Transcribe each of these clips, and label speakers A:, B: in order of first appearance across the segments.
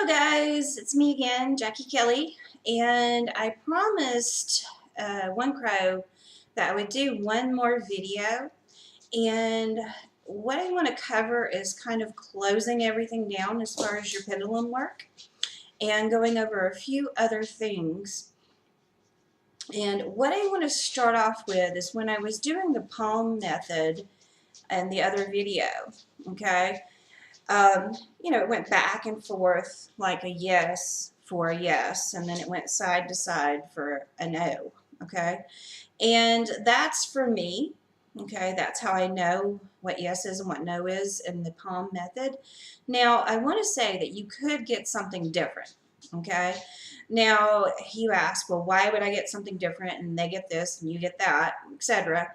A: Guys, it's me again, Jackie Kelly, and I promised One Crow that I would do one more video, and what I want to cover is kind of closing everything down as far as your pendulum work and going over a few other things. And what I want to start off with is when I was doing the palm method and the other video, okay? It went back and forth like a yes for a yes, and then it went side to side for a no, okay? And that's for me, okay? That's how I know what yes is and what no is in the palm method. Now, I want to say that you could get something different, okay? Now, you ask, well, why would I get something different and they get this and you get that, etc.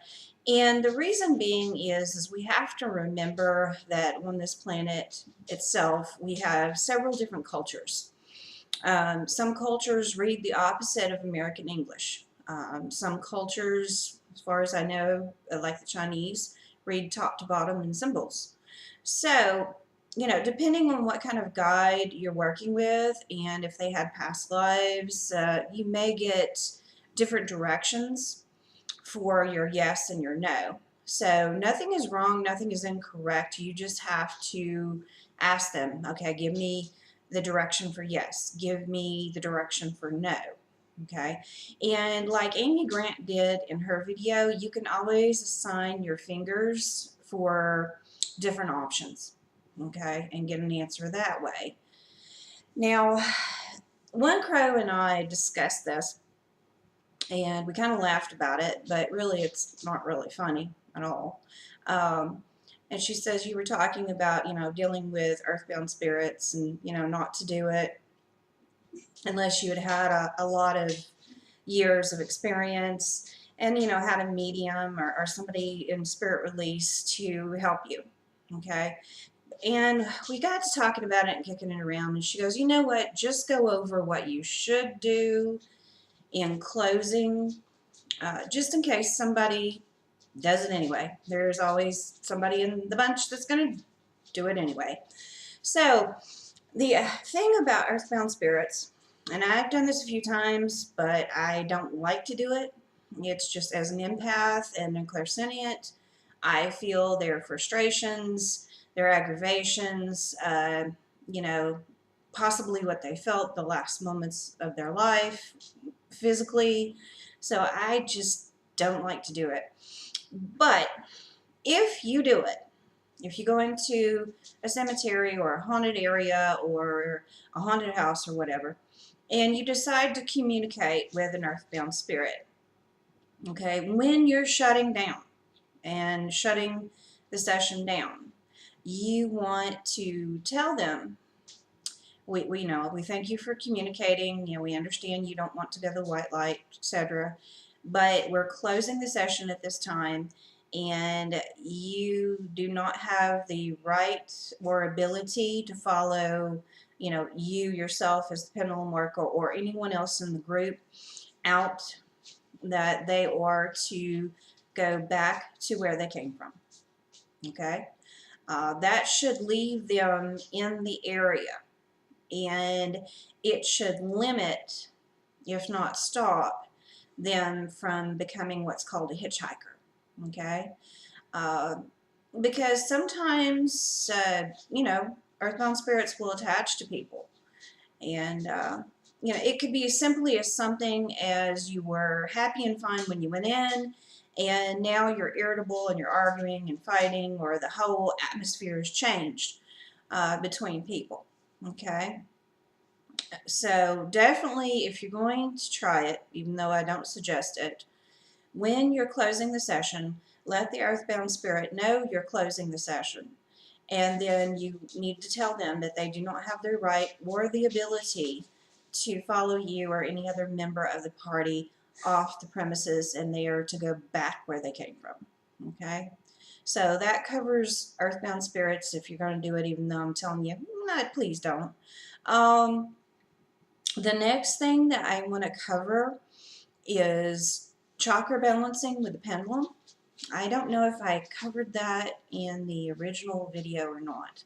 A: And the reason being is we have to remember that on this planet itself, we have several different cultures. Some cultures read the opposite of American English. Some cultures, as far as I know, like the Chinese, read top to bottom in symbols. So, depending on what kind of guide you're working with and if they had past lives, you may get different directions for your yes and your no. So nothing is wrong, nothing is incorrect. You just have to ask them, okay, give me the direction for yes, give me the direction for no. Okay, and like Amy Grant did in her video, you can always assign your fingers for different options, okay, and get an answer that way. Now, One Crow and I discussed this, and we kind of laughed about it, but really it's not really funny at all. And she says you were talking about, dealing with earthbound spirits and, not to do it unless you had had a lot of years of experience and, had a medium or somebody in spirit release to help you, okay? And we got to talking about it and kicking it around, and she goes, you know what, just go over what you should do in closing, just in case somebody does it anyway. There's always somebody in the bunch that's going to do it anyway. So the thing about earthbound spirits, and I've done this a few times, but I don't like to do it. It's just as an empath and a clairsentient, I feel their frustrations, their aggravations, possibly what they felt the last moments of their life physically. So I just don't like to do it. But if you do it, if you go into a cemetery or a haunted area or a haunted house or whatever, and you decide to communicate with an earthbound spirit, okay, when you're shutting down and shutting the session down, you want to tell them, we know, we thank you for communicating, we understand you don't want to go to the white light, etc., but we're closing the session at this time, and you do not have the right or ability to follow, you yourself as the pendulum worker or anyone else in the group out, that they are to go back to where they came from, okay? That should leave them in the area, and it should limit, if not stop, them from becoming what's called a hitchhiker, okay? Because sometimes, earthbound spirits will attach to people, and, it could be as simply as something as you were happy and fine when you went in, and now you're irritable and you're arguing and fighting, or the whole atmosphere has changed between people, okay? So definitely, if you're going to try it, even though I don't suggest it, when you're closing the session, let the earthbound spirit know you're closing the session. And then you need to tell them that they do not have the right or the ability to follow you or any other member of the party off the premises, and they are to go back where they came from. Okay? So that covers earthbound spirits if you're going to do it, even though I'm telling you, no, please don't. The next thing that I want to cover is chakra balancing with the pendulum. I don't know if I covered that in the original video or not.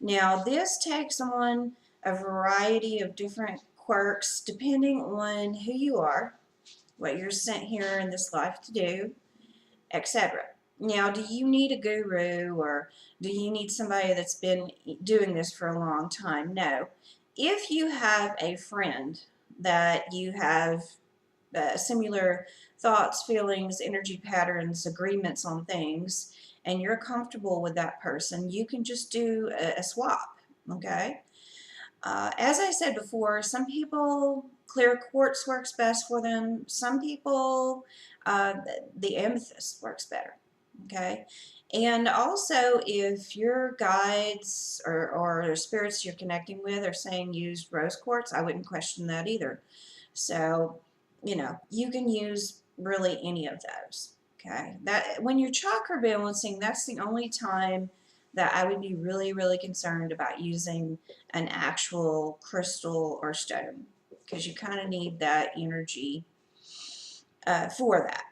A: Now, this takes on a variety of different quirks depending on who you are, what you're sent here in this life to do, etc. Now, do you need a guru, or do you need somebody that's been doing this for a long time? No. If you have a friend that you have similar thoughts, feelings, energy patterns, agreements on things, and you're comfortable with that person, you can just do a swap, okay? As I said before, some people clear quartz works best for them. Some people, uh, the amethyst works better, okay? And also, if your guides or spirits you're connecting with are saying use rose quartz, I wouldn't question that either. So, you can use really any of those, okay? That when you're chakra balancing, that's the only time that I would be really, really concerned about using an actual crystal or stone, because you kind of need that energy for that.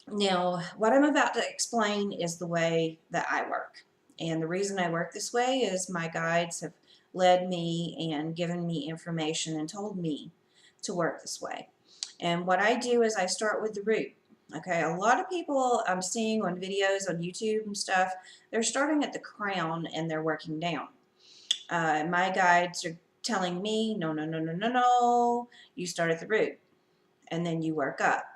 A: Now, what I'm about to explain is the way that I work. And the reason I work this way is my guides have led me and given me information and told me to work this way. And what I do is I start with the root. Okay, a lot of people I'm seeing on videos on YouTube and stuff, they're starting at the crown and they're working down. My guides are telling me, no, no, no, no, no, no, you start at the root and then you work up,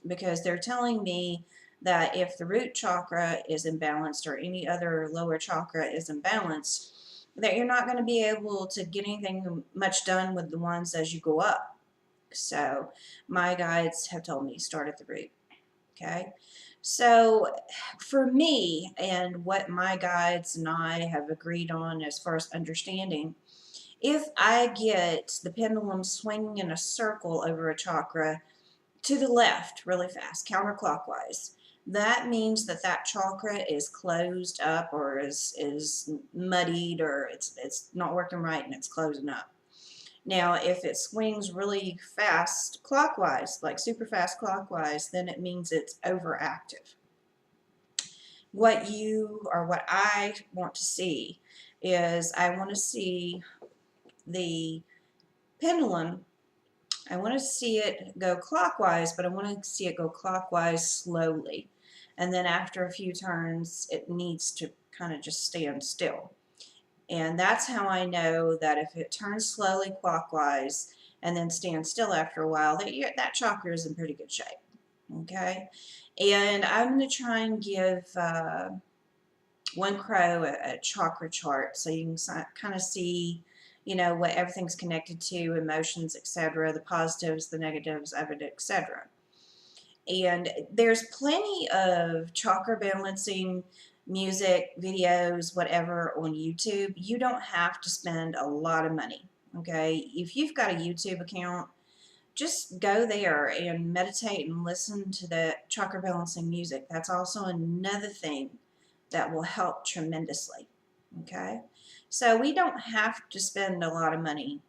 A: because they're telling me that if the root chakra is imbalanced or any other lower chakra is imbalanced, that you're not going to be able to get anything much done with the ones as you go up. So my guides have told me start at the root. Okay, so for me and what my guides and I have agreed on as far as understanding, if I get the pendulum swinging in a circle over a chakra to the left really fast, counterclockwise, that means that that chakra is closed up or is muddied, or it's not working right and it's closing up. Now, if it swings really fast clockwise, like super fast clockwise, then it means it's overactive. What I want to see is I want to see the pendulum. I want to see it go clockwise, but I want to see it go clockwise slowly. And then after a few turns, it needs to kind of just stand still. And that's how I know that if it turns slowly clockwise and then stands still after a while, that chakra is in pretty good shape. Okay? And I'm going to try and give One Crow a chakra chart so you can kind of see, what everything's connected to, emotions, etc., the positives, the negatives of it, etc. And there's plenty of chakra balancing music, videos, whatever on YouTube. You don't have to spend a lot of money, okay? If you've got a YouTube account, just go there and meditate and listen to the chakra balancing music. That's also another thing that will help tremendously, okay? So we don't have to spend a lot of money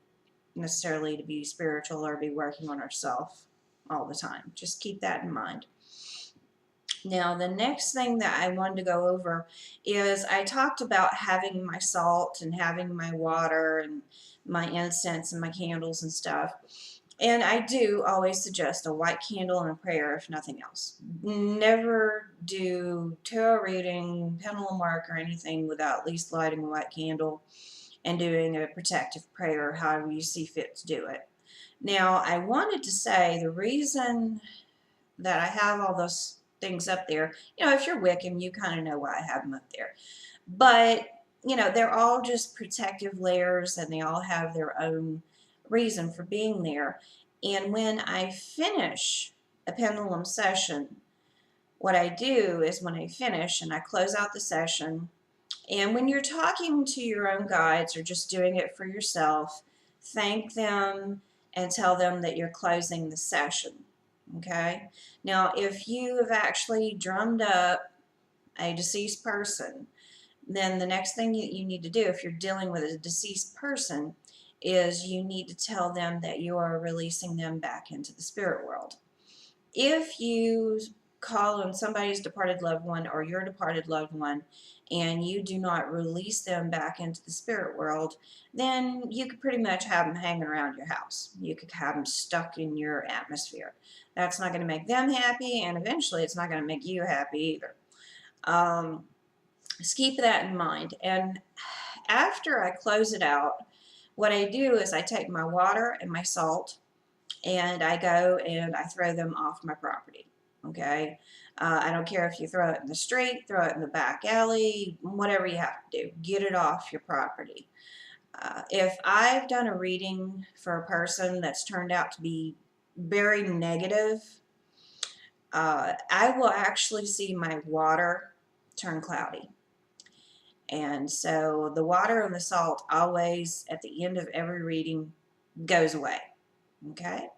A: necessarily to be spiritual or be working on ourselves all the time. Just keep that in mind. Now, the next thing that I wanted to go over is I talked about having my salt and having my water and my incense and my candles and stuff. And I do always suggest a white candle and a prayer, if nothing else. Never do tarot reading, pendulum work, or anything without at least lighting a white candle and doing a protective prayer, however you see fit to do it. Now, I wanted to say the reason that I have all those things up there, if you're Wiccan, you kind of know why I have them up there. But, they're all just protective layers and they all have their own reason for being there. And when I finish a pendulum session, what I do is when I finish and I close out the session, and when you're talking to your own guides or just doing it for yourself, thank them and tell them that you're closing the session. Okay? Now, if you have actually drummed up a deceased person, then the next thing you need to do if you're dealing with a deceased person is you need to tell them that you are releasing them back into the spirit world. If you call on somebody's departed loved one or your departed loved one and you do not release them back into the spirit world, then you could pretty much have them hanging around your house. You could have them stuck in your atmosphere. That's not going to make them happy, and eventually it's not going to make you happy either. Just keep that in mind. And after I close it out, what I do is I take my water and my salt and I go and I throw them off my property. Okay. I don't care if you throw it in the street, throw it in the back alley, whatever you have to do, get it off your property. If I've done a reading for a person that's turned out to be very negative, I will actually see my water turn cloudy. And so the water and the salt always at the end of every reading goes away. Okay.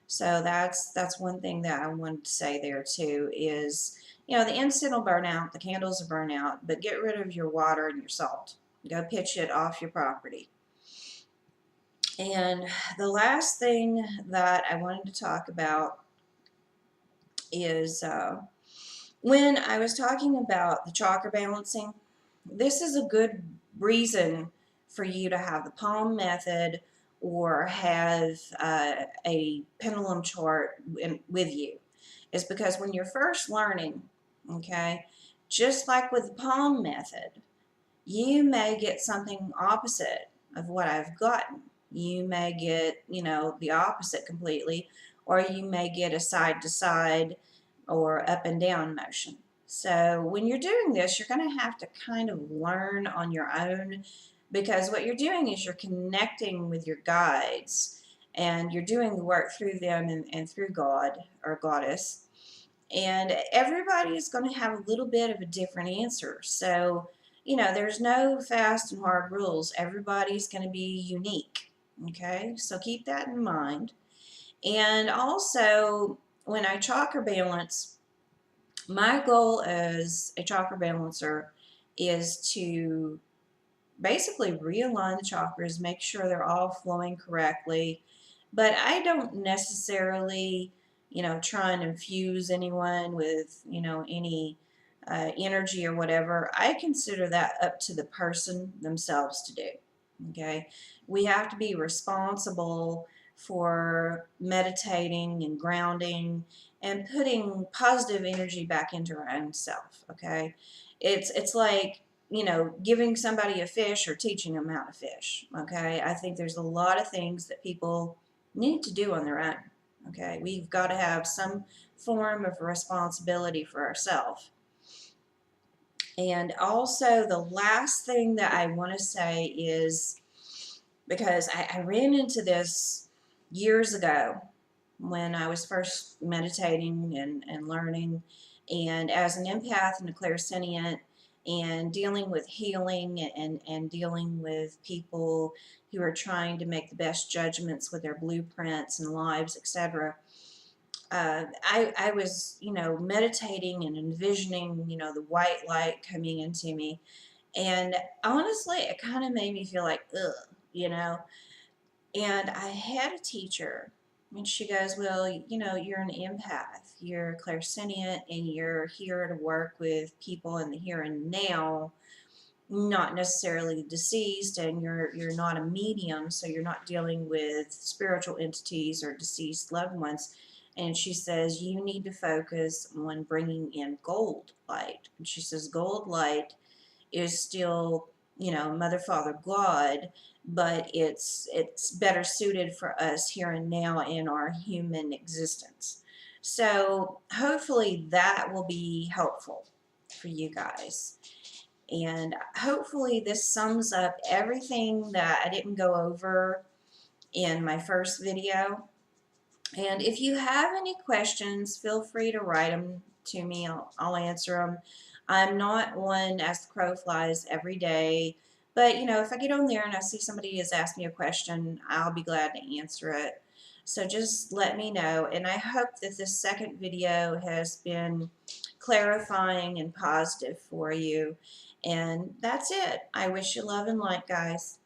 A: So that's one thing that I wanted to say there too is, the incense will burn out, the candles will burn out, but get rid of your water and your salt. Go pitch it off your property. And the last thing that I wanted to talk about is when I was talking about the chakra balancing, this is a good reason for you to have the palm method or have a pendulum chart with you, is because when you're first learning, okay, just like with the palm method, you may get something opposite of what I've gotten. You may get, the opposite completely, or you may get a side to side or up and down motion. So when you're doing this, you're going to have to kind of learn on your own, because what you're doing is you're connecting with your guides and you're doing the work through them and through God or Goddess. And everybody is going to have a little bit of a different answer. So, there's no fast and hard rules. Everybody's going to be unique. Okay, so keep that in mind. And also, when I chakra balance, my goal as a chakra balancer is to basically realign the chakras, make sure they're all flowing correctly. But I don't necessarily, try and infuse anyone with, any energy or whatever. I consider that up to the person themselves to do. Okay. We have to be responsible for meditating and grounding and putting positive energy back into our own self. Okay. It's like, giving somebody a fish or teaching them how to fish. Okay. I think there's a lot of things that people need to do on their own. Okay. We've got to have some form of responsibility for ourselves. And also, the last thing that I want to say is, because I ran into this years ago when I was first meditating and learning, and as an empath and a clairsentient, and dealing with healing and dealing with people who are trying to make the best judgments with their blueprints and lives, etc. I was, meditating and envisioning, the white light coming into me. And honestly, it kind of made me feel like, ugh, And I had a teacher, and she goes, well, you're an empath, you're clairsentient, and you're here to work with people in the here and now, not necessarily deceased, and you're not a medium, so you're not dealing with spiritual entities or deceased loved ones. And she says, you need to focus on bringing in gold light. And she says, gold light is still, Mother, Father, God, but it's better suited for us here and now in our human existence. So hopefully that will be helpful for you guys. And hopefully this sums up everything that I didn't go over in my first video. And if you have any questions, feel free to write them to me. I'll answer them. I'm not one as the crow flies every day, but if I get on there and I see somebody has asked me a question, I'll be glad to answer it. So just let me know. And I hope that this second video has been clarifying and positive for you. And that's it. I wish you love and light, guys.